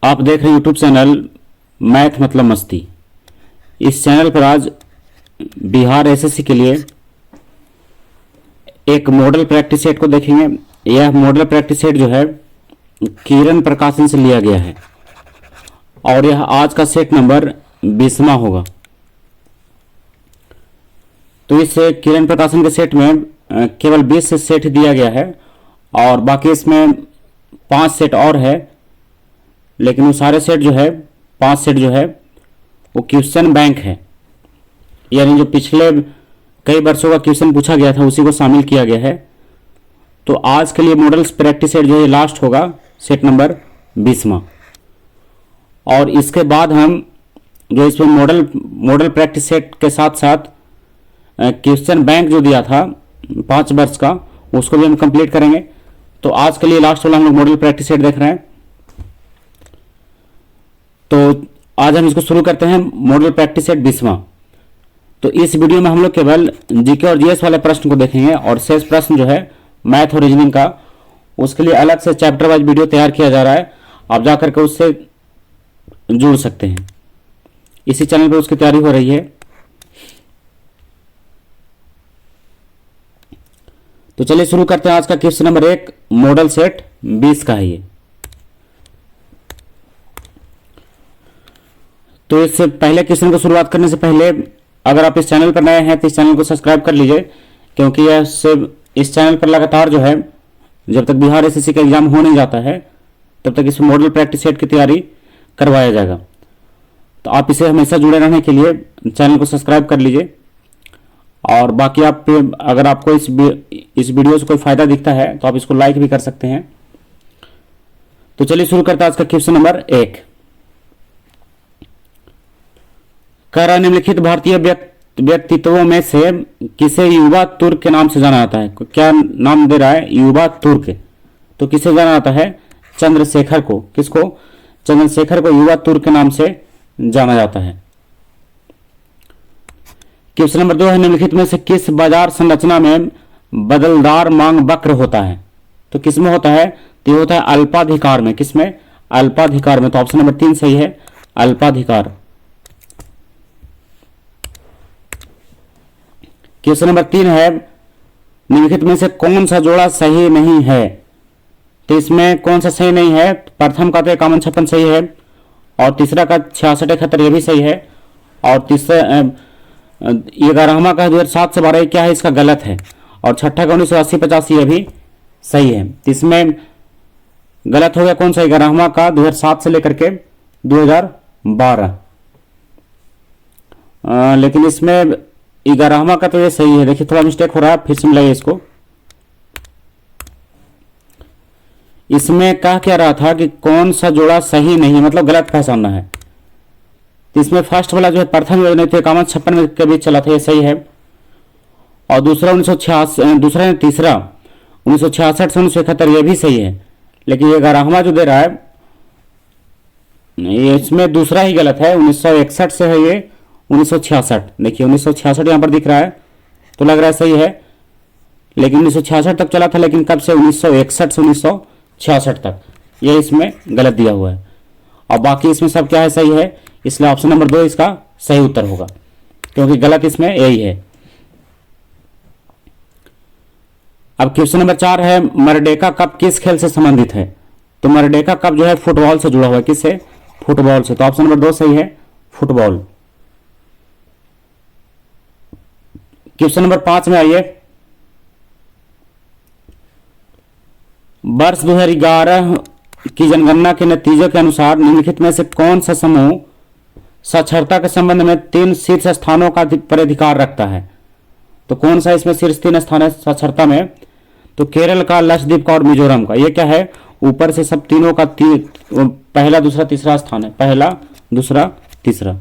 आप देख रहे हैं यूट्यूब चैनल मैथ मतलब मस्ती। इस चैनल पर आज बिहार एसएससी के लिए एक मॉडल प्रैक्टिस सेट को देखेंगे। यह मॉडल प्रैक्टिस सेट जो है किरण प्रकाशन से लिया गया है और यह आज का सेट नंबर 20वां होगा। तो इस किरण प्रकाशन के सेट में केवल 20 सेट दिया गया है और बाकी इसमें 5 सेट और है, लेकिन वो सारे सेट जो है 5 सेट जो है वो क्वेश्चन बैंक है, यानी जो पिछले कई वर्षों का क्वेश्चन पूछा गया था उसी को शामिल किया गया है। तो आज के लिए मॉडल्स प्रैक्टिस सेट जो है लास्ट होगा, सेट नंबर 20वां। और इसके बाद हम जो इसमें मॉडल प्रैक्टिस सेट के साथ साथ क्वेश्चन बैंक जो दिया था 5 वर्ष का, उसको भी हम कंप्लीट करेंगे। तो आज के लिए लास्ट वाला हम लोग मॉडल प्रैक्टिस सेट देख रहे हैं। तो आज हम इसको शुरू करते हैं, मॉडल प्रैक्टिस सेट 20वां। तो इस वीडियो में हम लोग केवल जीके और जीएस वाले प्रश्न को देखेंगे और शेष प्रश्न जो है मैथ और रीजनिंग का, उसके लिए अलग से चैप्टर वाइज वीडियो तैयार किया जा रहा है। आप जाकर के उससे जुड़ सकते हैं, इसी चैनल पर उसकी तैयारी हो रही है। तो चलिए शुरू करते हैं। आज का क्वेश्चन नंबर 1 मॉडल सेट 20 का है ये। तो इस पहले क्वेश्चन को शुरुआत करने से पहले अगर आप इस चैनल पर नए हैं तो इस चैनल को सब्सक्राइब कर लीजिए, क्योंकि यह सिर्फ इस चैनल पर लगातार जो है जब तक बिहार एसएससी का एग्जाम हो नहीं जाता है तब तक इस मॉडल प्रैक्टिस सेट की तैयारी करवाया जाएगा। तो आप इसे हमेशा जुड़े रहने के लिए चैनल को सब्सक्राइब कर लीजिए। और बाकी आप अगर आपको इस वीडियो से कोई फायदा दिखता है तो आप इसको लाइक भी कर सकते हैं। तो चलिए शुरू करते हैं आज का क्वेश्चन नंबर 1। कह रहा निम्नलिखित भारतीय व्यक्तित्वों में से किसे युवा तुर्क के नाम से जाना जाता है। क्या नाम दे रहा है? युवा तुर्क। तो किसे जाना जाता है? चंद्रशेखर को। किसको? चंद्रशेखर को युवा तुर्क के नाम से जाना जाता है। क्वेश्चन नंबर 2 है निम्नलिखित में से किस बाजार संरचना में बदलदार मांग वक्र होता है। तो किसमें होता है? तो ये होता है अल्पाधिकार में। किसमें? अल्पाधिकार में। तो ऑप्शन नंबर 3 सही है, अल्पाधिकार। क्वेश्चन नंबर 3 है निम्नलिखित में से कौन सा जोड़ा सही नहीं है। तो इसमें कौन सा सही नहीं है? प्रथम का तो 51-56 सही है और तीसरा का 66-71 ये भी सही है और तीसरा 11वां का 2007 से 12 क्या है इसका गलत है और छठा का 1980-85 ये भी सही है। तो इसमें गलत हो गया कौन सा? 11वां का 2007 से लेकर के 2012। लेकिन इसमें 11वां का तो ये सही है। देखिए थोड़ा मिस्टेक हो रहा है, फिर से मिलाइए इसको। इसमें कहा क्या रहा था कि कौन सा जोड़ा सही नहीं, मतलब गलत पहचानना है। तो इसमें फर्स्ट वाला जो है प्रथम योजना 51-56 के बीच चला था, ये सही है। और दूसरा 1966, दूसरा तीसरा 1966 से 1971 ये भी सही है। लेकिन ये 11वां जो दे रहा है ये इसमें दूसरा ही गलत है, 1961 से है ये 1966। देखिए 1966 यहाँ पर दिख रहा है तो लग रहा है सही है, लेकिन 1966 तक चला था, लेकिन कब से? 1961 से 1966 तक, ये इसमें गलत दिया हुआ है। और बाकी इसमें सब क्या है? सही है। इसलिए ऑप्शन नंबर 2 इसका सही उत्तर होगा, क्योंकि गलत इसमें यही है। अब क्वेश्चन नंबर 4 है मर्डेका कप किस खेल से संबंधित है। तो मर्डेका कप जो है फुटबॉल से जुड़ा हुआ है। किससे? फुटबॉल से। तो ऑप्शन नंबर 2 सही है, फुटबॉल। क्वेश्चन नंबर 5 में आइए। वर्ष 2011 की जनगणना के नतीजों के अनुसार निम्नलिखित में से कौन सा समूह साक्षरता के संबंध में 3 शीर्ष स्थानों का पर अधिकार रखता है। तो कौन सा इसमें शीर्ष 3 स्थान है साक्षरता में? तो केरल का, लक्षद्वीप का और मिजोरम का। ये क्या है? ऊपर से सब तीनों का पहला दूसरा तीसरा स्थान है, पहला दूसरा तीसरा।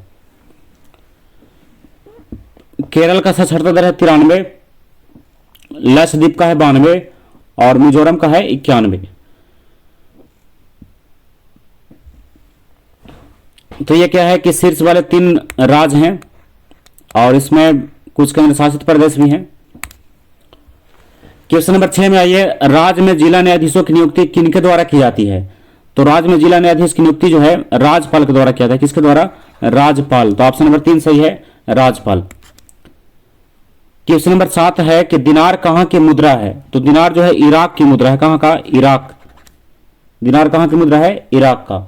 केरल का साक्षरता दर है 93, लक्षद्वीप का है 92 और मिजोरम का है 91। तो ये क्या है कि शीर्ष वाले 3 राज्य हैं और इसमें कुछ केंद्र शासित प्रदेश भी हैं। क्वेश्चन नंबर 6 में आइए। राज्य में जिला न्यायाधीशों की नियुक्ति किनके द्वारा की जाती है। तो राज्य में जिला न्यायाधीश की नियुक्ति जो है राज्यपाल के द्वारा किया था। किसके द्वारा? राज्यपाल। तो ऑप्शन नंबर 3 सही है, राज्यपाल। क्वेश्चन नंबर 7 है कि दिनार कहां की मुद्रा है? तो दिनार जो है इराक की मुद्रा है। कहां का? इराक। दिनार कहां की मुद्रा है? इराक का।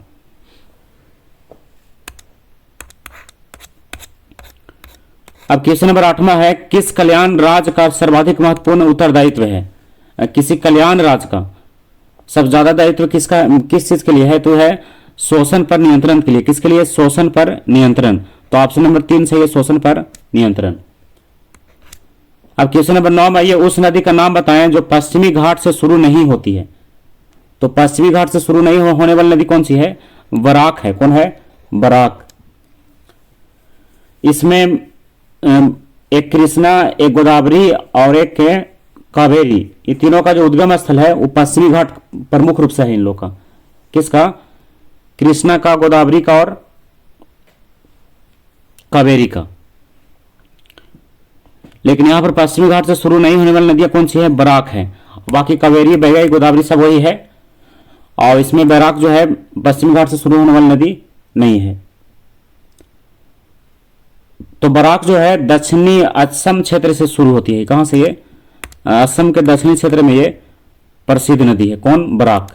अब क्वेश्चन नंबर 8वां है, किस कल्याण राज्य का सर्वाधिक महत्वपूर्ण उत्तरदायित्व है? किसी कल्याण राज्य का सबसे ज्यादा दायित्व किसका, किस चीज के लिए है? तो है शोषण पर नियंत्रण के लिए। किसके लिए? शोषण पर नियंत्रण। तो ऑप्शन नंबर 3 सही है, शोषण पर नियंत्रण। अब क्वेश्चन नंबर 9 में आइए, उस नदी का नाम बताएं जो पश्चिमी घाट से शुरू नहीं होती है। तो पश्चिमी घाट से शुरू नहीं होने वाली नदी कौन सी है? बराक है। कौन है? बराक। इसमें एक कृष्णा, एक गोदावरी और एक कावेरी, ये तीनों का जो उद्गम स्थल है वो पश्चिमी घाट प्रमुख रूप से है इन लोग का। किसका? कृष्णा का, गोदावरी का और कावेरी का। लेकिन यहां पर पश्चिमी घाट से शुरू नहीं होने वाली नदियां कौन सी है? बराक है। बाकी कावेरी, बहगाई, गोदावरी सब वही है। और इसमें बराक जो है पश्चिमी घाट से शुरू होने वाली नदी नहीं है। तो बराक जो है दक्षिणी असम क्षेत्र से शुरू होती है। कहां से? ये असम के दक्षिणी क्षेत्र में ये प्रसिद्ध नदी है। कौन? बराक।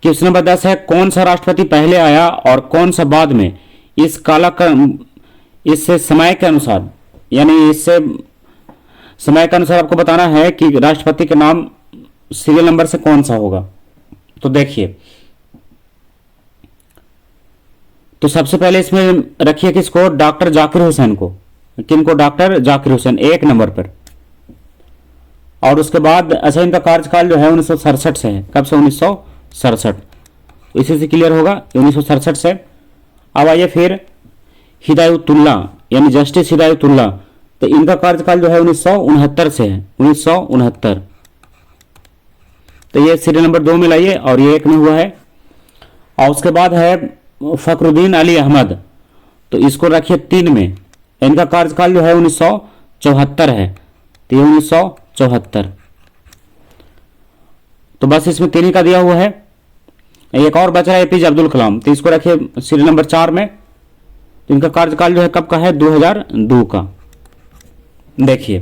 क्वेश्चन नंबर 10 है, कौन सा राष्ट्रपति पहले आया और कौन सा बाद में? इस इससे समय के अनुसार, यानी इससे समय के अनुसार आपको बताना है कि राष्ट्रपति के नाम सीरियल नंबर से कौन सा होगा। तो देखिए, तो सबसे पहले इसमें रखिए किसको? डॉक्टर जाकिर हुसैन को। किनको? डॉक्टर जाकिर हुसैन 1 नंबर पर। और उसके बाद अच्छा, इनका कार्यकाल जो है 1967 से है। कब से? 1967। इसी से क्लियर होगा, 1967 से। अब आइए फिर हिदायतुल्ला, यानी जस्टिस हिदायतुल्ला, तो इनका कार्यकाल जो है 1969 से है। 1969। तो ये सीरियल नंबर 2 में लाइए और ये 1 में हुआ है। और उसके बाद है फखरुद्दीन अली अहमद, तो इसको रखिए 3 में। इनका कार्यकाल जो है 1974 है। तो ये 1974। तो बस इसमें 3 का दिया हुआ है। एक और बच रहा है एपीजे अब्दुल कलाम, तो इसको रखिए सीरियल नंबर 4 में। तो इनका कार्यकाल जो है कब का है? 2002 का। देखिए,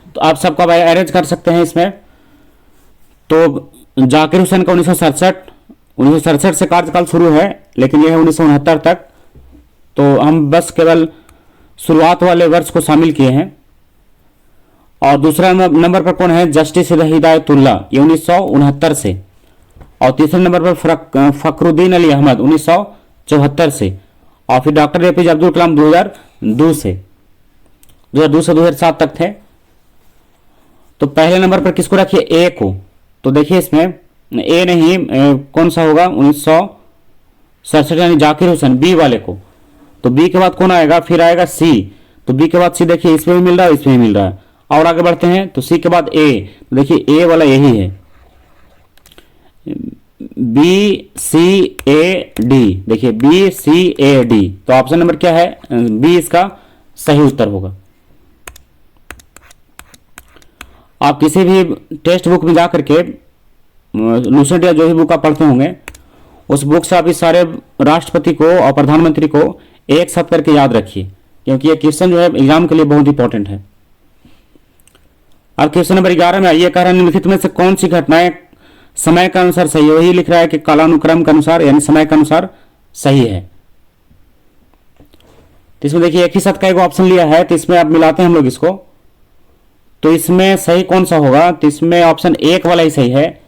तो आप सबको अरेंज कर सकते हैं इसमें। तो जाकिर हुसैन का 1967 से कार्यकाल शुरू है, लेकिन यह है 1969 तक। तो हम बस केवल शुरुआत वाले वर्ष को शामिल किए हैं। और दूसरा नंबर पर कौन है? जस्टिस हिदायतुल्ला, ये 1969 से। और तीसरे नंबर पर फखरुद्दीन अली अहमद 1974 से। और फिर डॉक्टर एपीजे अब्दुल कलाम 2002 से 2007 तक थे। तो पहले नंबर पर किसको रखिए? ए को। तो देखिए इसमें ए नहीं, कौन सा होगा? 1967 यानी जाकिर हुसैन, बी वाले को। तो बी के बाद कौन आएगा? फिर आएगा सी। तो बी के बाद सी, देखिए इसमें भी मिल रहा है, इसमें भी मिल रहा है। और आगे बढ़ते हैं तो सी के बाद ए। तो देखिए ए वाला यही है, बी सी ए डी। देखिए बी सी ए डी। तो ऑप्शन नंबर क्या है? बी इसका सही उत्तर होगा। आप किसी भी टेक्स्ट बुक में जाकर के लूसेंट या जो भी बुक आप पढ़ते होंगे, उस बुक से आप इस सारे राष्ट्रपति को और प्रधानमंत्री को एक साथ करके याद रखिए, क्योंकि ये क्वेश्चन जो है एग्जाम के लिए बहुत इंपॉर्टेंट है। अब क्वेश्चन नंबर 11 में आइए, कह रहा है निम्नलिखित में से कौन सी घटनाएं समय के अनुसार सही है? वही लिख रहा है कि कालानुक्रम के अनुसार, यानी समय के अनुसार सही है। तो इसमें देखिए एक ही साथ का एक ऑप्शन लिया है, तो इसमें आप मिलाते हैं हम लोग इसको। तो इसमें सही कौन सा होगा? तो इसमें ऑप्शन 1 वाला ही सही है।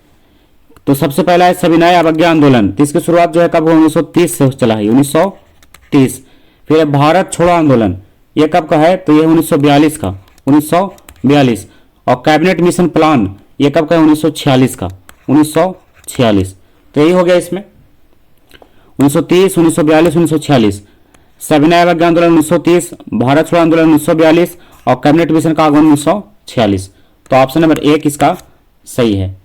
तो सबसे पहला है सविनय अवज्ञा आंदोलन। तो इसकी शुरुआत जो है कब? 1930 से चला है, 1930। फिर भारत छोड़ो आंदोलन, ये कब का है? तो ये 1942 का, 1942। और कैबिनेट मिशन प्लान, ये कब का है? 1946 का, 1946। तो यही हो गया इसमें 1930, 1942, 1946। सविनय अवज्ञा आंदोलन 1930, भारत छोड़ो आंदोलन 1942 और कैबिनेट मिशन का आगमन 1946। तो ऑप्शन नंबर 1 इसका सही है।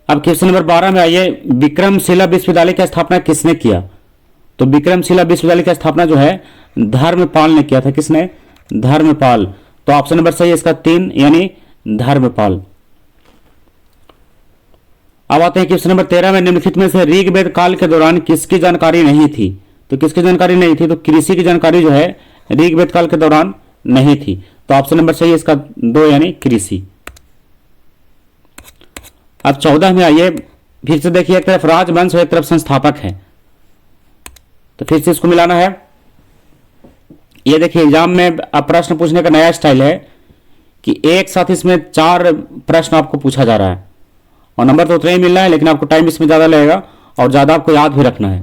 अब क्वेश्चन नंबर 12 में आइए, विक्रमशिला विश्वविद्यालय की स्थापना किसने किया? तो विक्रमशिला विश्वविद्यालय की स्थापना जो है धर्मपाल ने किया था। किसने? धर्मपाल। तो ऑप्शन नंबर सही है इसका 3, यानी धर्मपाल। अब आते हैं क्वेश्चन नंबर 13 में, निम्नलिखित में से ऋग्वेद काल के दौरान किसकी जानकारी नहीं थी? तो किसकी जानकारी नहीं थी? तो कृषि की जानकारी जो है ऋग्वेद काल के दौरान नहीं थी। तो ऑप्शन नंबर सही है इसका 2 यानी कृषि। अब 14 में आइए, फिर से देखिए, एक तरफ राजवंश और एक तरफ संस्थापक है, तो फिर से इसको मिलाना है। ये देखिए एग्जाम में अब प्रश्न पूछने का नया स्टाइल है कि एक साथ इसमें 4 प्रश्न आपको पूछा जा रहा है और नंबर तो उतना ही मिलना है, लेकिन आपको टाइम इसमें ज़्यादा लगेगा और ज़्यादा आपको याद भी रखना है,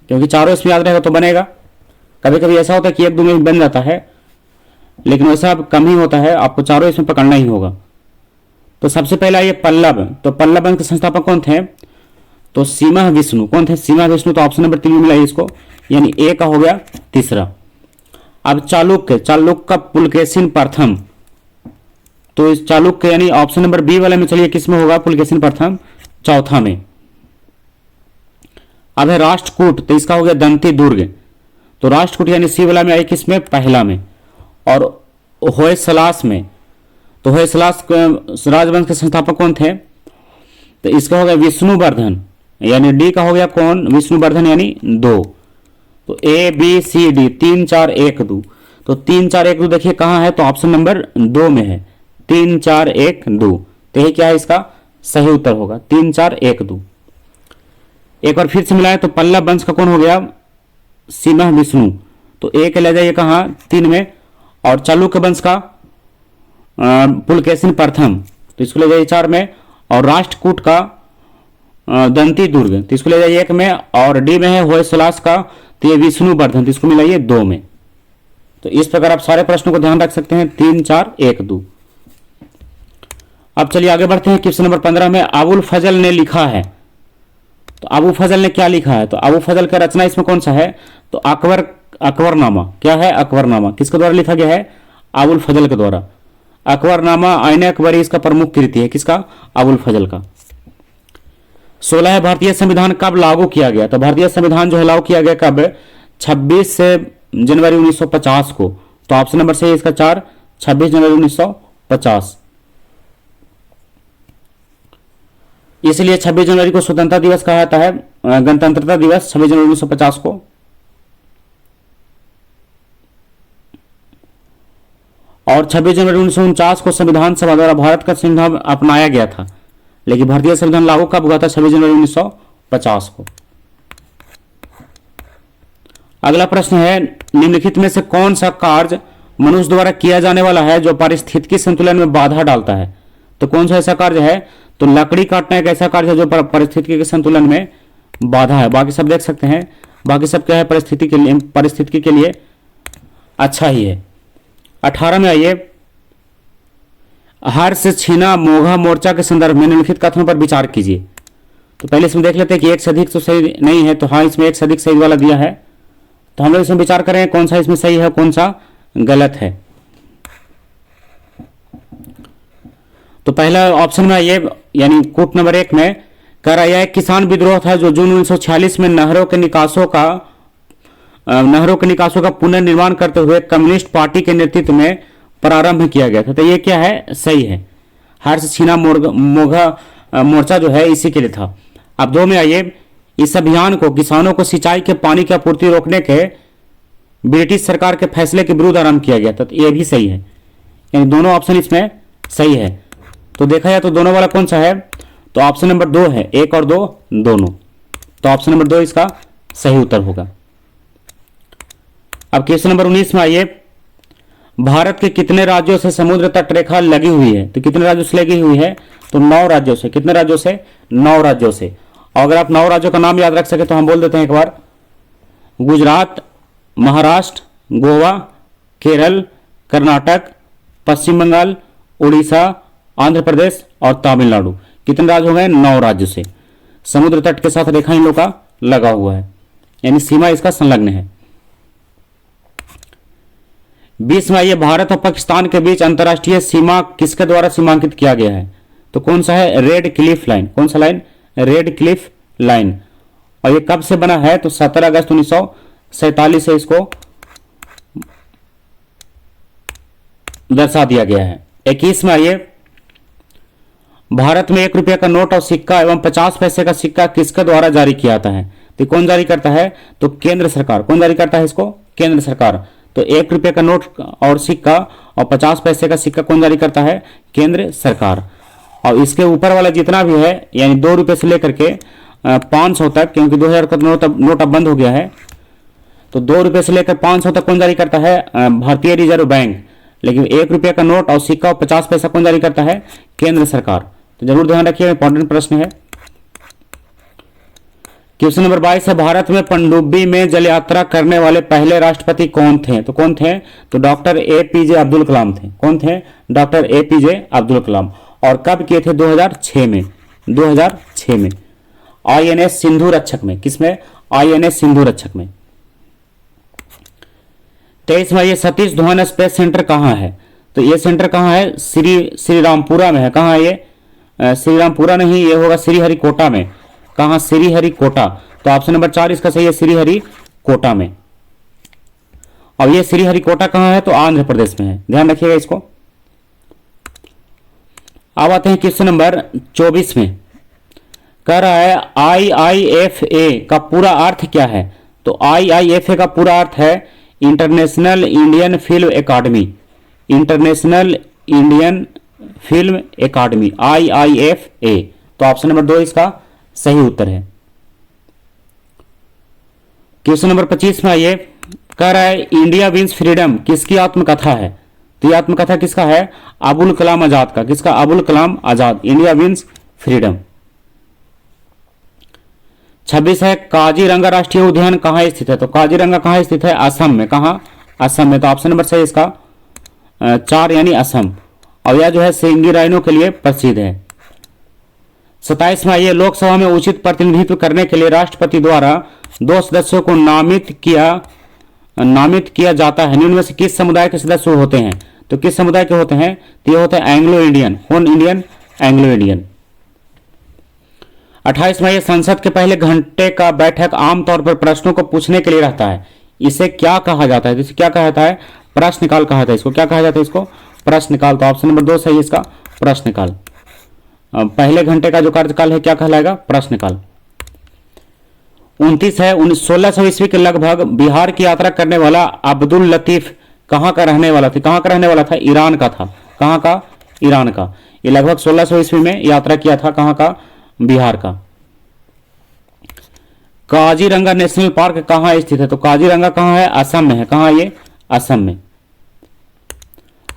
क्योंकि चारों इसमें याद रहेगा तो बनेगा। कभी कभी ऐसा होता है कि 1-2 में बन जाता है, लेकिन वैसा कम ही होता है, आपको चारों इसमें पकड़ना ही होगा। तो सबसे पहला ये पल्लव, तो पल्लव वंश के संस्थापक कौन थे? तो सीमा विष्णु। कौन थे? सीमा विष्णु। तो ऑप्शन नंबर 3 में मिला इसको, यानी ए का हो गया तीसरा। अब चालुक्य, चालुक्य का पुलकेशिन प्रथम, तो इस चालुक्य यानी ऑप्शन नंबर बी वाले में चलिए किस में होगा? पुलकेशिन प्रथम, चौथा में। अब है राष्ट्रकूट, तो इसका हो गया दंती दुर्ग, तो राष्ट्रकूट यानी सी वाला में आई किस में? पहला में। और होयसलास में, तो होयसलास राजवंश के संस्थापक कौन थे? तो इसका हो गया विष्णुवर्धन, यानी डी का हो गया कौन? विष्णुवर्धन यानी 2। तो ए बी सी डी 3 4 1 2, तो 3 4 1 2 देखिए कहाँ है? तो ऑप्शन नंबर 2 में है, 3 4 1 2। तो यही क्या है? इसका सही उत्तर होगा 3 4 1 2। एक बार फिर से मिलाएं तो पल्लव वंश का कौन हो गया? सीमा विष्णु, तो ए के ले जाइए कहाँ? 3 में। और चालुक्य वंश का पुलकेशिन प्रथम, तो इसको ले जाइए 4 में। और राष्ट्रकूट का दंती दुर्ग, तो इसको ले जाइए 1 में। और डी में है होयसलास का, तो ये विष्णुवर्धन, तो इसको मिलाइए 2 में। तो इस प्रकार आप सारे प्रश्नों को ध्यान रख सकते हैं, 3 4 1 2। अब चलिए आगे बढ़ते हैं। क्वेश्चन नंबर 15 में अबुल फजल ने लिखा है, तो अबू फजल ने क्या लिखा है? तो अबू फजल का रचना इसमें कौन सा है? तो अकबरनामा। क्या है? अकबरनामा। किसके द्वारा लिखा गया है? अबुल फजल के द्वारा। अकबरनामा आईने अकबरी इसका प्रमुख कृति है, किसका? अबुल फजल का। 16 है, भारतीय संविधान कब लागू किया गया? तो भारतीय संविधान जो है लागू किया गया कब? 26 जनवरी 1950 को। तो ऑप्शन नंबर सही है इसका 4, 26 जनवरी 1950। इसलिए 26 जनवरी को स्वतंत्रता दिवस कहा जाता है, गणतंत्रता दिवस 26 जनवरी 1950 को। और 26 जनवरी 1949 को संविधान सभा द्वारा भारत का संविधान अपनाया गया था, लेकिन भारतीय संविधान लागू कब हुआ था? 26 जनवरी 1950 को। अगला प्रश्न है, निम्नलिखित में से कौन सा कार्य मनुष्य द्वारा किया जाने वाला है जो पारिस्थितिकी संतुलन में बाधा डालता है? तो कौन सा ऐसा कार्य है? तो लकड़ी काटना एक ऐसा कार्य है जो पारिस्थितिकी के संतुलन में बाधा है। बाकी सब देख सकते हैं, बाकी सब क्या है? पारिस्थितिकी के लिए अच्छा ही है। 18 में आइए, हर से छीना मोघा मोर्चा के संदर्भ में निम्नलिखित कथनों पर विचार कीजिए। तो पहले इसमें देख लेते हैं कि एक से अधिक तो सही नहीं है, तो हाँ इसमें एक से अधिक सही वाला दिया है, तो हम लोग इसमें विचार करें कौन सा इसमें सही है कौन सा गलत है। तो पहला ऑप्शन में ये यानी कूट नंबर 1 में कह रहा है, एक किसान विद्रोह था जो जून 1946 में नहरों के निकासों का पुनर्निर्माण करते हुए कम्युनिस्ट पार्टी के नेतृत्व में प्रारंभ किया गया था। तो ये क्या है? सही है। हर्ष छीना मोघा मोर्चा जो है इसी के लिए था। अब 2 में आइए, इस अभियान को किसानों को सिंचाई के पानी की आपूर्ति रोकने के ब्रिटिश सरकार के फैसले के विरुद्ध आरंभ किया गया था। तो ये भी सही है, यानी दोनों ऑप्शन इसमें सही है। तो देखा जाए तो दोनों वाला कौन सा है? तो ऑप्शन नंबर 2 है, 1 और 2 दोनों। तो ऑप्शन नंबर 2 इसका सही उत्तर होगा। अब क्वेश्चन नंबर 19 में आइए, भारत के कितने राज्यों से समुद्र तट रेखा लगी हुई है? तो कितने राज्यों से लगी हुई है? तो 9 राज्यों से। कितने राज्यों से? 9 राज्यों से। और अगर आप 9 राज्यों का नाम याद रख सके तो हम बोल देते हैं एक बार, गुजरात, महाराष्ट्र, गोवा, केरल, कर्नाटक, पश्चिम बंगाल, उड़ीसा, आंध्र प्रदेश और तमिलनाडु। कितने राज्य हो गए? 9 राज्यों से। समुद्र तट के साथ रेखा इन लोगों का लगा हुआ है, यानी सीमा इसका संलग्न है। 20 में आइए, भारत और पाकिस्तान के बीच अंतर्राष्ट्रीय सीमा किसके द्वारा सीमांकित किया गया है? तो कौन सा है? Red Cliff line. कौन सा लाइन? Red Cliff line. और ये कब से बना है? तो 17 अगस्त 1947 से इसको दर्शा दिया गया है। 21 में आइए, भारत में 1 रुपये का नोट और सिक्का एवं 50 पैसे का सिक्का किसके द्वारा जारी किया जाता है? तो कौन जारी करता है? तो केंद्र सरकार। कौन जारी करता है इसको? केंद्र सरकार। तो 1 रुपये का नोट और सिक्का और 50 पैसे का सिक्का कौन जारी करता है? केंद्र सरकार। और इसके ऊपर वाला जितना भी है यानी 2 रुपये से लेकर के 500 तक, क्योंकि 2000 का नोट अब बंद हो गया है, तो 2 रुपये से लेकर 500 तक कौन जारी करता है? भारतीय रिजर्व बैंक। लेकिन 1 रुपये का नोट और सिक्का और 50 पैसा कौन जारी करता है? केंद्र सरकार। तो जरूर ध्यान रखिए, इंपॉर्टेंट प्रश्न है। क्वेश्चन नंबर 22 है, भारत में पनडुब्बी में जल यात्रा करने वाले पहले राष्ट्रपति कौन थे? तो कौन थे? तो डॉक्टर APJ अब्दुल कलाम थे। कौन थे? Doctor APJ Abdul Kalam. और कब किए थे? 2006 में। 2006 में INS सिंधु रक्षक में। किसमें? INS सिंधु रक्षक में। 23 में ये सतीश धवन स्पेस सेंटर कहाँ है? तो ये सेंटर कहाँ है? श्रीरामपुरा में है। कहाँ है ये? श्रीरामपुरा नहीं, ये होगा श्रीहरिकोटा में। कहाँ? श्रीहरिकोटा। तो ऑप्शन नंबर 4 इसका सही है, श्रीहरिकोटा में। अब ये श्रीहरिकोटा कहाँ है? तो आंध्र प्रदेश में है। ध्यान रखिएगा इसको। अब आते हैं क्वेश्चन नंबर 24 में। कह रहा है IIFA का पूरा अर्थ क्या है? तो IIFA का पूरा अर्थ है international Indian film academy. International Indian film academy, IIFA। तो ऑप्शन नंबर 2 इसका सही उत्तर है। क्वेश्चन नंबर 25 में आइए। कह रहा है इंडिया विंस फ्रीडम किसकी आत्मकथा है? तो ये आत्मकथा किसका है? अबुल कलाम आजाद का। किसका? Abul Kalam Azad. India wins freedom. 26 है, काजीरंगा राष्ट्रीय उद्यान कहाँ स्थित है? तो काजीरंगा कहाँ स्थित है? असम में। कहाँ? असम में। तो ऑप्शन नंबर सही इसका 4 यानी असम। और यह जो है सिंगी राइनो के लिए प्रसिद्ध है। 27 में आइए, लोकसभा में उचित प्रतिनिधित्व करने के लिए राष्ट्रपति द्वारा 2 सदस्यों को नामित किया जाता है। निम्न में से किस समुदाय के सदस्य होते हैं? तो किस समुदाय के होते हैं? तो ये होते हैं एंग्लो इंडियन। कौन? Indian, Anglo Indian. 28 में, संसद के पहले घंटे का बैठक आमतौर पर प्रश्नों को पूछने के लिए रहता है। इसे क्या कहा जाता है? इसे क्या कहा जाता है? प्रश्नकाल कहा जाता है। इसको क्या कहा जाता है? इसको प्रश्नकाल। तो ऑप्शन नंबर 2 सही इसका, प्रश्नकाल। पहले घंटे का जो कार्यकाल है क्या कहलाएगा? प्रश्नकाल। 29 है, 1600 ईस्वी के लगभग बिहार की यात्रा करने वाला अब्दुल लतीफ कहाँ का रहने वाला था? कहाँ का रहने वाला था? ईरान का था। कहाँ का? ईरान का। ये लगभग 1600 ईस्वी में यात्रा किया था। कहाँ का? बिहार का। काजीरंगा नेशनल पार्क कहाँ स्थित है? तो काजीरंगा कहाँ है? असम में है। कहाँ ये? असम में।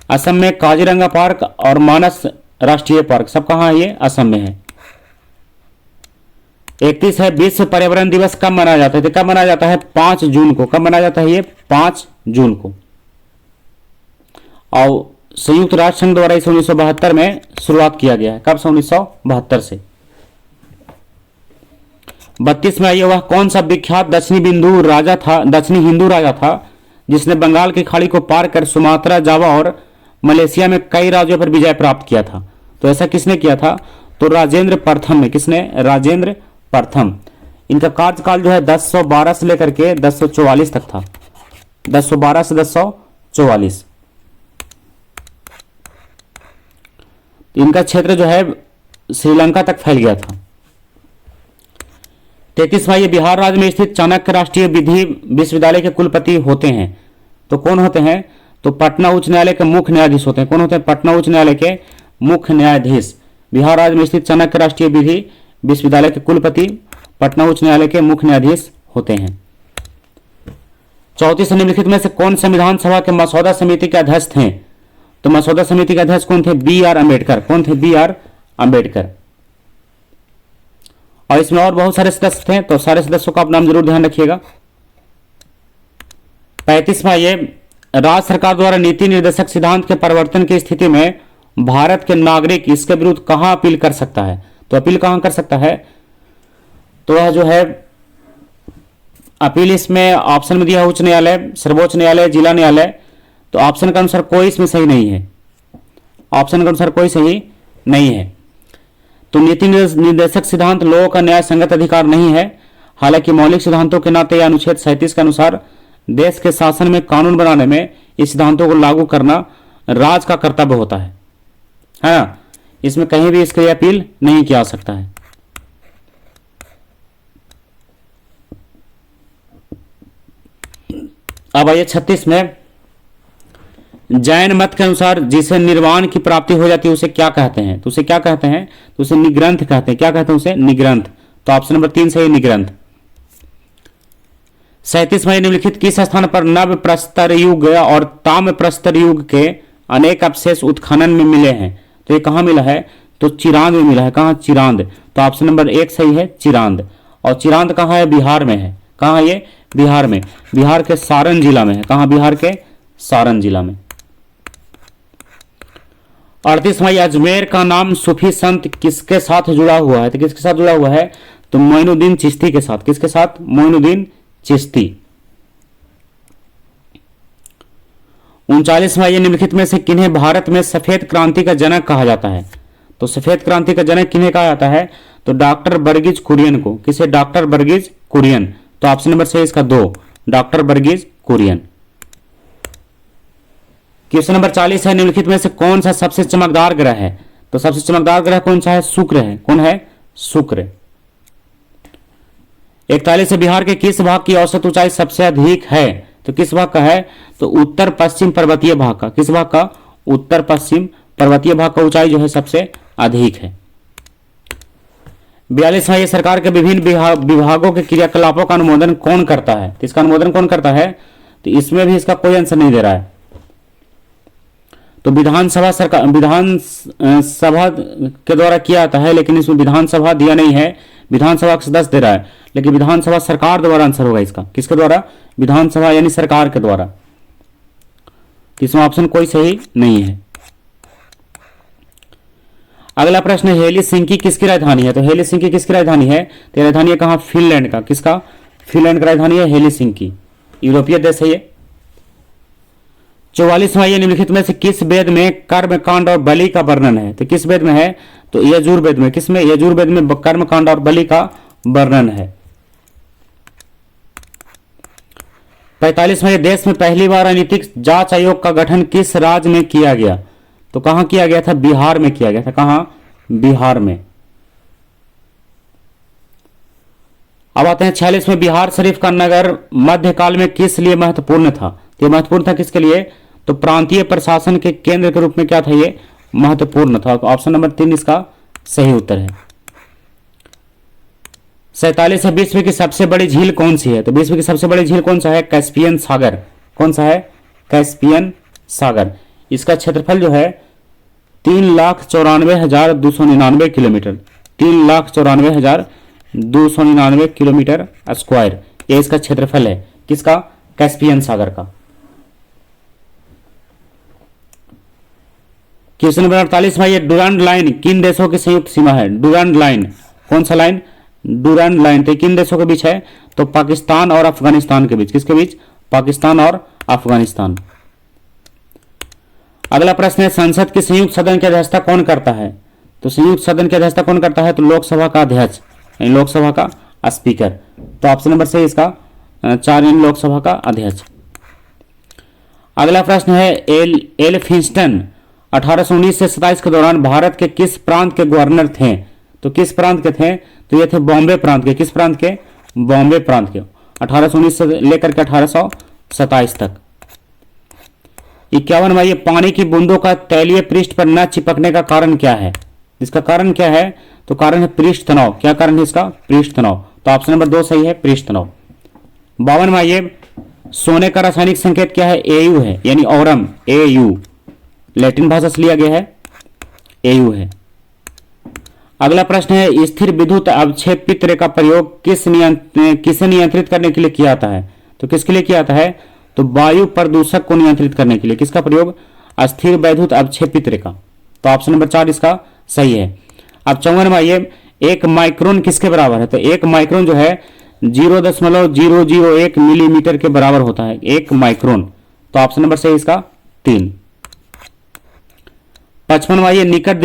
असम में काजीरंगा पार्क और मानस राष्ट्रीय पार्क सब कहाँ है? ये असम में है। 31 है, विश्व पर्यावरण दिवस कब मनाया जाता है? तो कब मनाया जाता है? 5 जून को। कब मनाया जाता है? ये 5 जून को। और संयुक्त राष्ट्र संघ द्वारा इसे 1972 में शुरुआत किया गया है। कब से? 1972 से। 32 में आइए, वह कौन सा विख्यात दक्षिणी हिंदू राजा था जिसने बंगाल की खाड़ी को पार कर सुमात्रा, जावा और मलेशिया में कई राज्यों पर विजय प्राप्त किया था? तो ऐसा किसने किया था? तो राजेंद्र प्रथम ने। किसने? राजेंद्र प्रथम। इनका कार्यकाल जो है 1012 से लेकर के 1044 तक था। 1012 से 1044। इनका क्षेत्र जो है श्रीलंका तक फैल गया था। 33वां, ये बिहार राज्य में स्थित चाणक्य राष्ट्रीय विधि विश्वविद्यालय के कुलपति होते हैं। तो कौन होते हैं? तो पटना उच्च न्यायालय के मुख्य न्यायाधीश होते हैं। कौन होते हैं? पटना उच्च न्यायालय के मुख्य न्यायाधीश। बिहार राज्य में स्थित चाणक्य राष्ट्रीय विधि विश्वविद्यालय के कुलपति पटना उच्च न्यायालय के मुख्य न्यायाधीश होते हैं। 34 निम्नलिखित में से कौन संविधान सभा के मसौदा समिति के अध्यक्ष थे? तो मसौदा समिति के अध्यक्ष कौन थे? BR अम्बेडकर। कौन थे? BR अम्बेडकर। और इसमें और बहुत सारे सदस्य थे, तो सारे सदस्यों का आप नाम जरूर ध्यान रखिएगा। 35वां, ये राज्य सरकार द्वारा नीति निर्देशक सिद्धांत के परिवर्तन की स्थिति में भारत के नागरिक इसके विरुद्ध कहां अपील कर सकता है? तो अपील कहां कर सकता है? तो वह जो है अपील इसमें ऑप्शन में दिया है उच्च न्यायालय, सर्वोच्च न्यायालय, जिला न्यायालय। तो ऑप्शन के अनुसार कोई इसमें सही नहीं है। ऑप्शन के अनुसार कोई सही नहीं है। तो नीति निर्देशक सिद्धांत लोगों का न्याय संगत अधिकार नहीं है। हालांकि मौलिक सिद्धांतों के नाते अनुच्छेद 37 के अनुसार देश के शासन में कानून बनाने में इस सिद्धांतों को लागू करना राज्य का कर्तव्य होता है ना। इसमें कहीं भी इसके लिए अपील नहीं किया जा सकता है। अब आइए 36 में, जैन मत के अनुसार जिसे निर्वाण की प्राप्ति हो जाती है उसे क्या कहते हैं? तो उसे क्या कहते हैं? तो उसे निग्रंथ कहते हैं। क्या कहते हैं उसे? निग्रंथ। तो ऑप्शन नंबर 3 सही, निग्रंथ। 37 में, निम्नलिखित किस स्थान पर नव प्रस्तर युग और ताम्र प्रस्तर युग के अनेक अवशेष उत्खनन में मिले हैं? तो ये कहाँ मिला है? तो चिरांद में मिला है। कहाँ? चिरांद। तो ऑप्शन नंबर 1 सही है, चिरांद। और चिरांद कहाँ है? बिहार में है। कहाँ ये? बिहार में। बिहार के सारण जिला में है। कहाँ? बिहार के सारण जिला में। 38 में, अजमेर का नाम सूफी संत किसके साथ जुड़ा हुआ है? तो किसके साथ जुड़ा हुआ है? तो मोइनुद्दीन चिश्ती के साथ। किसके साथ? मोइनुद्दीन चिश्ती। 39 में, निम्नलिखित में से किन्हें भारत में सफेद क्रांति का जनक कहा जाता है? तो सफेद क्रांति का जनक किन्हें कहा जाता है? तो डॉक्टर वर्गीज कुरियन को। किसे? डॉक्टर वर्गीज कुरियन। तो ऑप्शन नंबर सही इसका 2, doctor Varghese Kurien. Question number 40 है, निम्नलिखित में से कौन सा सबसे चमकदार ग्रह है? तो सबसे चमकदार ग्रह कौन सा है? शुक्र है। कौन है? शुक्र। 41 है, बिहार के किस भाग की औसत ऊंचाई सबसे अधिक है? तो किस भाग का है? तो उत्तर पश्चिम पर्वतीय भाग का। किस भाग का? उत्तर पश्चिम पर्वतीय भाग का ऊंचाई जो है सबसे अधिक है। 42 है, सरकार के विभिन्न विभागों के क्रियाकलापों का अनुमोदन कौन करता है? तो इसका अनुमोदन कौन करता है? तो इसमें भी इसका कोई आंसर नहीं दे रहा है। तो विधानसभा सरकार, विधानसभा के द्वारा किया जाता है, लेकिन इसमें विधानसभा दिया नहीं है। विधानसभा का सदस्य दे रहा है, लेकिन विधानसभा सरकार द्वारा आंसर होगा इसका। किसके द्वारा? विधानसभा यानी सरकार के द्वारा। इसमें ऑप्शन कोई सही नहीं है। अगला प्रश्न, हेलसिंकी किसकी राजधानी है? तो हेलसिंकी किसकी राजधानी है? तो राजधानी है कहां? फिनलैंड का। किसका? फिनलैंड का राजधानी है हेलसिंकी। यूरोपीय देश है ये। 44वां, ये निम्नलिखित में से किस वेद में कर्म कांड और बलि का वर्णन है? तो किस वेद में है? तो यजुर्वेद में। किसमें? यजुर्वेद में कर्म कांड और बलि का वर्णन है। 45वां, देश में पहली बार राजनीतिक जांच आयोग का गठन किस राज्य में किया गया? तो कहां किया गया था? बिहार में किया गया था। कहां? बिहार में। अब आते हैं 46 में, बिहार शरीफ का नगर मध्यकाल में किस लिए महत्वपूर्ण था? तो महत्वपूर्ण था किसके लिए? तो प्रांतीय प्रशासन के केंद्र के रूप में क्या था? ये महत्वपूर्ण था। ऑप्शन नंबर 3 इसका सही उत्तर है। 47 है, विश्व की सबसे बड़ी झील कौन सी है? तो विश्व की सबसे बड़ी झील कौन सा है? कैस्पियन सागर। कौन सा है? कैस्पियन सागर। इसका क्षेत्रफल जो है 3,94,299 किलोमीटर। 3,94,299 किलोमीटर स्क्वायर ये इसका क्षेत्रफल है। किसका? कैस्पियन सागर का। क्वेश्चन नंबर 48 में, ये डुरांड लाइन किन देशों की संयुक्त सीमा है? डुरांड लाइन कौन सा लाइन? डुरांड लाइन तो किन देशों के बीच है? तो पाकिस्तान और अफगानिस्तान के बीच। किसके बीच? पाकिस्तान और अफगानिस्तान। अगला प्रश्न है, संसद की संयुक्त सदन की अध्यक्षता कौन करता है? तो संयुक्त सदन की अध्यक्षता कौन करता है? तो लोकसभा का अध्यक्ष यानी लोकसभा का स्पीकर। तो ऑप्शन नंबर सही इसका 4 यानी लोकसभा का अध्यक्ष। अगला प्रश्न है, एल फिंस्टन 1819 से 27 के दौरान भारत के किस प्रांत के गवर्नर थे? तो किस प्रांत के थे? तो ये थे बॉम्बे प्रांत के। किस प्रांत के? बॉम्बे प्रांत के। 1819 से लेकर के 1827 तक। 51वां, ये पानी की बूंदों का तैलीय पृष्ठ पर न चिपकने का कारण क्या है? इसका कारण क्या है? तो कारण है पृष्ठ तनाव। क्या कारण है इसका? पृष्ठ तनाव। तो ऑप्शन नंबर 2 सही है, पृष्ठ तनाव। 52वां, ये सोने का रासायनिक संकेत क्या है? एयू है यानी औरम। एयू लैटिन भाषा से लिया गया है, एयू है। अगला प्रश्न है, स्थिर विद्युत अवक्षेपित का प्रयोग किसे नियंत्रित करने के लिए किया जाता है? तो किसके लिए किया जाता है? तो वायु प्रदूषक को नियंत्रित करने के लिए। किसका प्रयोग? अस्थिर वैद्युत अवक्षेपित रेखा। तो ऑप्शन नंबर 4 इसका सही है। अब 54वां, ये 1 माइक्रोन किसके बराबर है? तो 1 माइक्रोन जो है 0.001 मिलीमीटर के बराबर होता है 1 माइक्रोन। तो ऑप्शन नंबर सही इसका 3। 55वां, ये निकट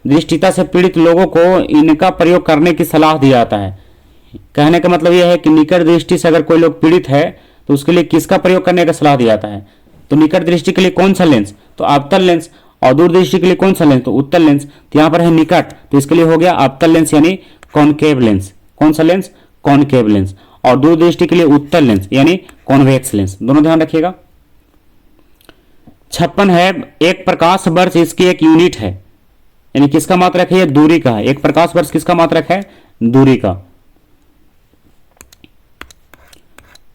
दृष्टिता से पीड़ित लोगों को इनका प्रयोग करने की सलाह दी जाता है। कहने का मतलब यह है कि निकट दृष्टि से अगर कोई लोग पीड़ित है तो उसके लिए किसका प्रयोग करने का सलाह दिया जाता है? तो निकट दृष्टि के लिए कौन सा लेंस, तो अवतल लेंस, और दूर दृष्टि के लिए कौन सा लेंस, तो उत्तल लेंस। तो यहाँ पर है निकट, तो इसके लिए हो गया अवतल लेंस यानी कॉनकेव लेंस। कौन सा लेंस, कॉनकेव लेंस। और दूर दृष्टि के लिए उत्तल लेंस यानी कॉन्वेक्स लेंस, दोनों ध्यान रखिएगा। 56 है, एक प्रकाश वर्ष इसकी एक यूनिट है, यानी किसका मात्रक है, ये दूरी का है। एक प्रकाश वर्ष किसका मात्रक है, दूरी का।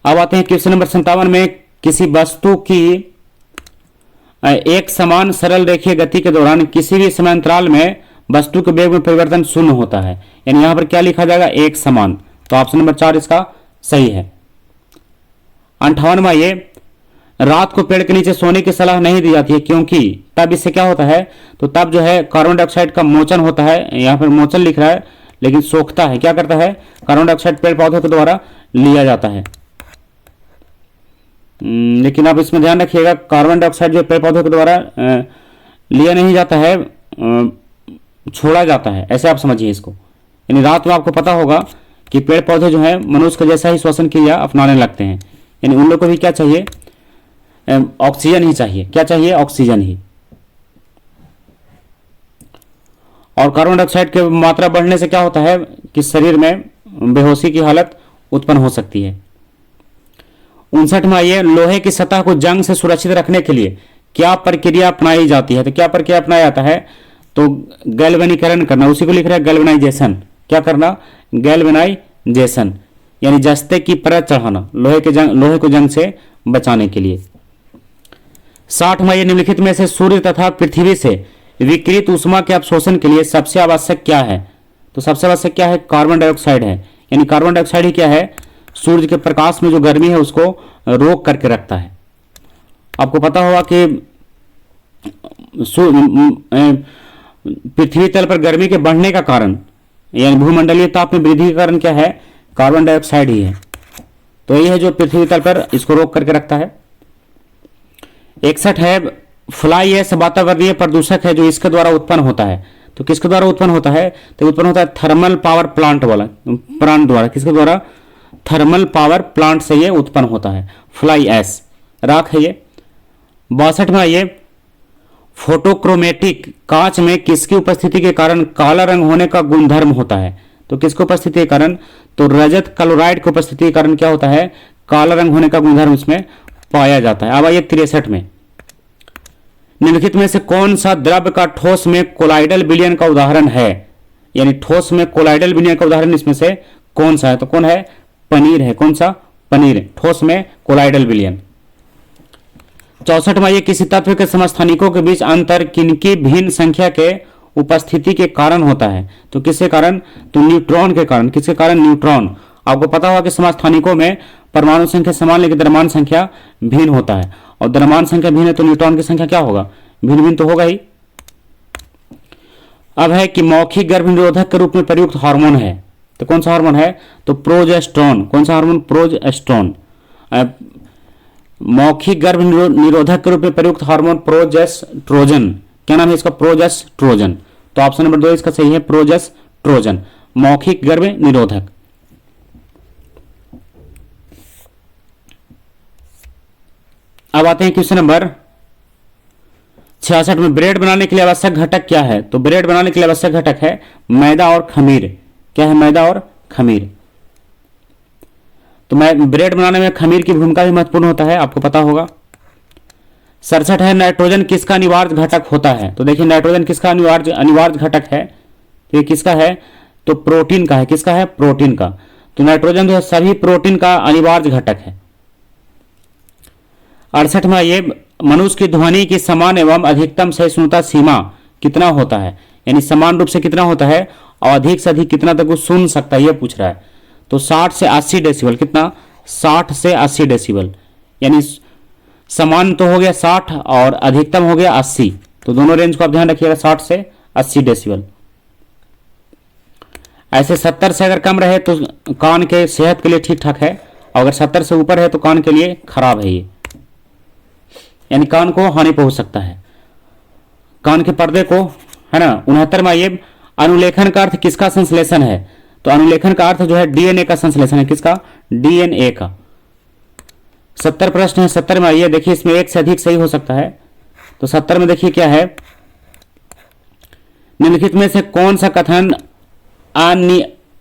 अब आते हैं क्वेश्चन नंबर 57 में, किसी वस्तु की एक समान सरल रेखीय गति के दौरान किसी भी समयांतराल में वस्तु के वेग में परिवर्तन शून्य होता है, यानी यहां पर क्या लिखा जाएगा, एक समान। तो ऑप्शन नंबर 4 इसका सही है। 58वां, ये रात को पेड़ के नीचे सोने की सलाह नहीं दी जाती है, क्योंकि तब इससे क्या होता है, तो तब जो है कार्बन डाइऑक्साइड का मोचन होता है। यहां पर मोचन लिख रहा है लेकिन सोखता है, क्या करता है, कार्बन डाइऑक्साइड पेड़ पौधों के द्वारा लिया जाता है। लेकिन आप इसमें ध्यान रखिएगा, कार्बन डाइऑक्साइड जो पेड़ पौधों के द्वारा लिया नहीं जाता है, छोड़ा जाता है, ऐसे आप समझिए इसको। यानी रात में आपको पता होगा कि पेड़ पौधे जो है मनुष्य का जैसा ही श्वसन क्रिया अपनाने लगते हैं, यानी उन लोग को भी क्या चाहिए, ऑक्सीजन ही चाहिए। क्या चाहिए, ऑक्सीजन ही। और कार्बन डाइऑक्साइड की मात्रा बढ़ने से क्या होता है कि शरीर में बेहोशी की हालत उत्पन्न हो सकती है। 59वां, ये लोहे की सतह को जंग से सुरक्षित रखने के लिए क्या प्रक्रिया अपनाई जाती है, तो क्या प्रक्रिया अपनाया जाता है, तो गैल्वेनीकरण करना, उसी को लिख रहा है गैल्वेनाइजेशन। क्या करना, गैल्वेनाइजेशन यानी जस्ते की परत चढ़ाना, लोहे को जंग से बचाने के लिए। 60वां, ये निम्नलिखित में से सूर्य तथा पृथ्वी से विकिरित ऊष्मा के अवशोषण के लिए सबसे आवश्यक क्या है, तो सबसे आवश्यक क्या है, कार्बन डाइऑक्साइड है। यानी कार्बन डाइऑक्साइड ही क्या है, सूर्य के प्रकाश में जो गर्मी है उसको रोक करके रखता है। आपको पता होगा कि पृथ्वी तल पर गर्मी के बढ़ने का कारण यानी भूमंडलीय ताप में वृद्धि का कारण क्या है, कार्बन डाइऑक्साइड ही है। तो ये है जो पृथ्वी तल पर इसको रोक करके रखता है। 61 है, फ्लाई ऐश वातावरणीय प्रदूषक है जो इसके द्वारा उत्पन्न होता है, तो किसके द्वारा उत्पन्न होता है, तो उत्पन्न होता है थर्मल पावर प्लांट वाला प्रांत द्वारा। किसके द्वारा, थर्मल पावर प्लांट से ये उत्पन्न होता है, फ्लाई ऐश, राख है ये। 62वां, ये फोटोक्रोमेटिक कांच में किसकी उपस्थिति के कारण काला रंग होने का गुणधर्म होता है, तो किसकी उपस्थिति के कारण, तो रजत क्लोराइड की उपस्थिति के कारण क्या होता है, काला रंग होने का गुणधर्म इसमें पाया जाता है। अब आइए 63 में, निम्नलिखित में से कौन सा द्रव्य का ठोस में कोलाइडल विलयन का उदाहरण है, यानी ठोस में कोलाइडल विलयन का उदाहरण इसमें से कौन सा है, तो कौन है, पनीर है। कौन सा, पनीर, ठोस में कोलाइडल विलयन। 64वां, ये किसी तत्व के समस्थानिकों के बीच अंतर किनकी भिन्न संख्या के उपस्थिति के कारण होता है, तो किसके कारण, तो न्यूट्रॉन के कारण। किसके कारण, न्यूट्रॉन। आपको पता होगा कि समस्थानिकों में परमाणु संख्या समान लेकिन द्रव्यमान संख्या भिन्न होता है, और द्रव्यमान संख्या भिन्न है तो न्यूट्रॉन की संख्या क्या होगा, भिन्न भिन्न तो होगा ही। अब है कि मौखिक गर्भ निरोधक के रूप में प्रयुक्त हार्मोन है, तो कौन सा हार्मोन है, तो प्रोजेस्टेरोन। कौन सा हार्मोन, प्रोजेस्टेरोन। मौखिक गर्भ निरोधक के रूप में प्रयुक्त हार्मोन प्रोजेस्ट्रोजन, क्या नाम है इसका, प्रोजेस्ट्रोजन। तो ऑप्शन नंबर 2 इसका सही है, प्रोजेस्ट्रोजन, मौखिक गर्भ निरोधक। अब आते हैं क्वेश्चन नंबर 66 में, ब्रेड बनाने के लिए आवश्यक घटक क्या है, तो ब्रेड बनाने के लिए आवश्यक घटक है मैदा और खमीर। क्या है, मैदा और खमीर। तो ब्रेड बनाने में खमीर की भूमिका भी महत्वपूर्ण होता है, आपको पता होगा। 67 है, नाइट्रोजन किसका अनिवार्य घटक होता है, तो देखिए नाइट्रोजन किसका अनिवार्य घटक है, तो ये किसका है, तो प्रोटीन का है। किसका है, प्रोटीन का। तो नाइट्रोजन जो है सभी प्रोटीन का अनिवार्य घटक है। 68वां, ये मनुष्य की ध्वनि की समान एवं अधिकतम सहिष्णुता सीमा कितना होता है, यानी समान रूप से कितना होता है और अधिक से अधिक कितना तक वो सुन सकता है, ये पूछ रहा है। तो 60 से 80 डेसिबल, कितना, 60 से 80 डेसिबल, यानी समान तो हो गया 60 और अधिकतम हो गया 80, तो दोनों रेंज को आप ध्यान रखिएगा, 60 से 80 डेसिबल। ऐसे 70 से अगर कम रहे तो कान के सेहत के लिए ठीक ठाक है, और अगर 70 से ऊपर है तो कान के लिए खराब है, ये यानी कान को हानि पहुंच सकता है, कान के पर्दे को, है ना। 69वां, ये अनुलेखन का अर्थ किसका संश्लेषण है, तो अनुलेखन का अर्थ जो है डीएनए का संश्लेषण है। किसका, डीएनए का। 70 प्रश्न है। 70 में आइए देखिए, इसमें एक से अधिक सही हो सकता है। तो 70 में देखिए क्या है, निम्नलिखित में से कौन सा कथन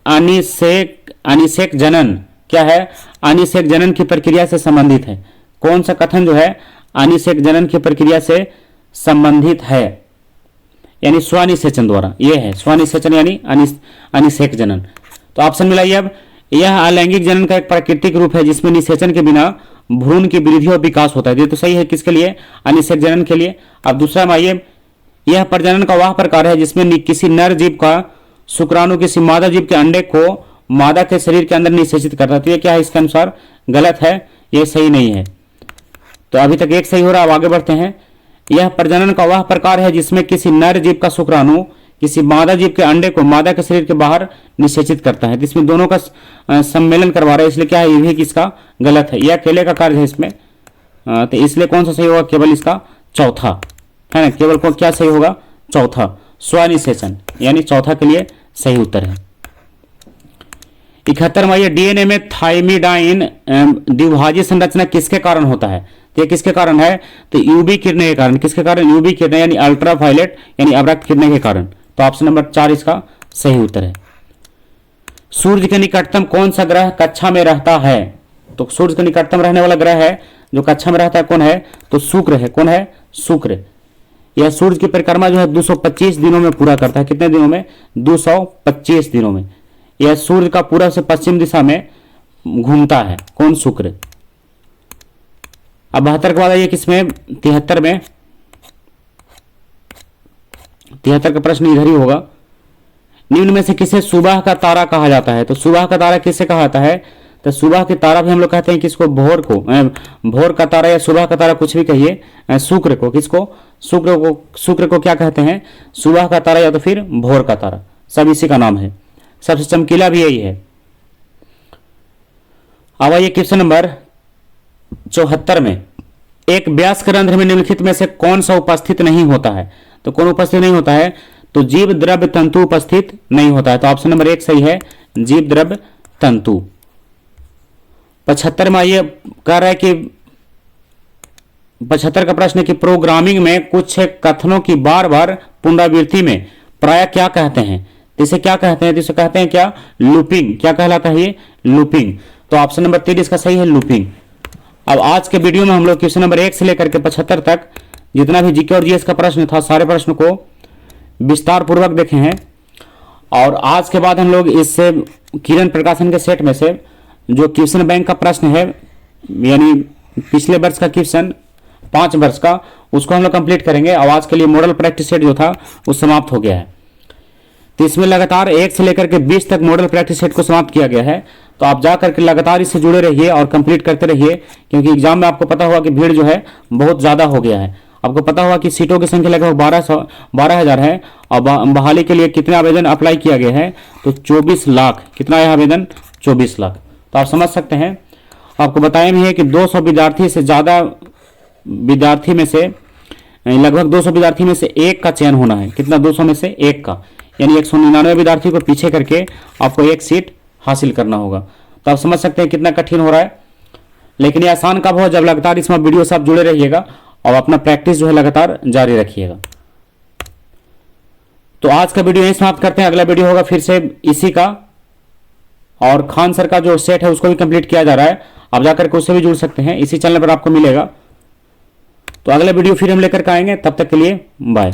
अनिषेक जनन, क्या है, अनिषेक जनन की प्रक्रिया से संबंधित है। कौन सा कथन जो है अनिषेक जनन की प्रक्रिया से संबंधित है, यानी स्वानिषेचन द्वारा, यह है स्वानिषेचन यानी अनिषेक जनन। तो ऑप्शन मिलाइए अब, यह अलैंगिक जनन का एक प्राकृतिक रूप है जिसमें निषेचन के बिना भ्रूण की वृद्धि और विकास होता है। ये तो सही है, किसके लिए, अनिषेक जनन के लिए। अब दूसरा में आइए, यह प्रजनन का वह प्रकार है जिसमें किसी नर जीव का शुक्राणु किसी मादा जीव के अंडे को मादा के शरीर के अंदर निषेचित करता है। तो ये क्या है, इसके अनुसार गलत है, ये सही नहीं है। तो अभी तक एक सही हो रहा है, अब आगे बढ़ते हैं। यह प्रजनन का वह प्रकार है जिसमें किसी नर जीव का शुक्राणु किसी मादा जीव के अंडे को मादा के शरीर के बाहर निषेचित करता है। इसमें दोनों का सम्मेलन करवा रहा है, इसलिए क्या है, ये भी किसका गलत है, यह अकेले का कार्य है इसमें। तो इसलिए कौन सा सही होगा, केवल इसका चौथा है ना, केवल को क्या सही होगा, चौथा, स्वनिषेचन, यानी चौथा के लिए सही उत्तर है। 71 में आइए, डीएनए में थाइमिडाइन द्विभाजीय संरचना किसके कारण होता है। तो ये किसके कारण है, तो यूवी किरणें के कारण। किसके कारण, यूवी किरणें यानी अल्ट्रावायलेट यानी अवरक्त किरणें के कारण। तो ऑप्शन नंबर 4 इसका सही उत्तर है। सूर्य के निकटतम कौन सा ग्रह कक्षा में रहता है। तो सूर्य के निकटतम रहने वाला ग्रह है जो कक्षा में रहता है, कौन है, तो शुक्र है। कौन है, शुक्र। यह सूर्य की परिक्रमा जो है 225 दिनों में पूरा करता है। कितने दिनों में, 225 दिनों में। यह सूर्य का पूर्व से पश्चिम दिशा में घूमता है, कौन, शुक्र। अब 72 के बाद आइए किसमें, 73 में। 73 का प्रश्न इधर ही होगा। निम्न में से किसे सुबह का तारा कहा जाता है। तो सुबह का तारा किसे कहा जाता है, तो सुबह की तारा भी हम लोग कहते हैं किसको, भोर को, भोर का तारा या सुबह का तारा कुछ भी कहिए, शुक्र को। किसको, शुक्र को क्या कहते हैं, सुबह का तारा या तो फिर भोर का तारा, सब इसी का नाम है। सबसे चमकीला भी यही है। अब आइए क्वेश्चन नंबर 74 में, एक वयस्क रंध्र में निम्नलिखित में से कौन सा उपस्थित नहीं होता है। तो कौन उपस्थित नहीं होता है, तो जीव द्रव्य तंतु उपस्थित नहीं होता है। तो ऑप्शन नंबर 1 सही है, जीव द्रव्य तंतु। 75 में आइए, कह रहा है कि 75 का प्रश्न है कि प्रोग्रामिंग में कुछ कथनों की बार बार पुनरावृत्ति में प्राय क्या कहते हैं। इसे क्या कहते हैं, इसे कहते हैं क्या, लूपिंग। क्या कहलाता है ये, लूपिंग। तो ऑप्शन नंबर 3 इसका सही है, लूपिंग। अब आज के वीडियो में हम लोग क्वेश्चन नंबर 1 से लेकर के 75 तक जितना भी जीके और जीएस का प्रश्न था, सारे प्रश्न को विस्तार पूर्वक देखे हैं। और आज के बाद हम लोग इससे किरण प्रकाशन के सेट में से जो क्वेश्चन बैंक का प्रश्न है, यानी पिछले वर्ष का क्वेश्चन 5 वर्ष का, उसको हम लोग कंप्लीट करेंगे। और आज के लिए मॉडल प्रैक्टिस सेट जो था वो समाप्त हो गया है। तो इसमें लगातार 1 से लेकर के 20 तक मॉडल प्रैक्टिस सेट को समाप्त किया गया है। तो आप जाकर के लगातार इससे जुड़े रहिए और कंप्लीट करते रहिए, क्योंकि एग्जाम में आपको पता होगा कि भीड़ जो है बहुत ज़्यादा हो गया है। आपको पता होगा कि सीटों की संख्या लगभग 12,000 है और बहाली के लिए कितने आवेदन अप्लाई किया गया है, तो 24 लाख। कितना है आवेदन, 24 लाख। तो आप समझ सकते हैं। आपको बताया भी है कि 200 विद्यार्थी से ज़्यादा विद्यार्थी में से, लगभग 200 विद्यार्थी में से एक का चयन होना है। कितना, 200 में से एक का, यानी 199 विद्यार्थी को पीछे करके आपको एक सीट हासिल करना होगा। तो आप समझ सकते हैं कितना कठिन हो रहा है। लेकिन ये आसान कब हो, जब लगातार इसमें वीडियो से आप जुड़े रहिएगा और अपना प्रैक्टिस जो है लगातार जारी रखिएगा। तो आज का वीडियो यहीं समाप्त करते हैं। अगला वीडियो होगा फिर से इसी का, और खान सर का जो सेट है उसको भी कंप्लीट किया जा रहा है। आप जाकर के उससे भी जुड़ सकते हैं, इसी चैनल पर आपको मिलेगा। तो अगला वीडियो फिर हम लेकर के आएंगे, तब तक के लिए बाय।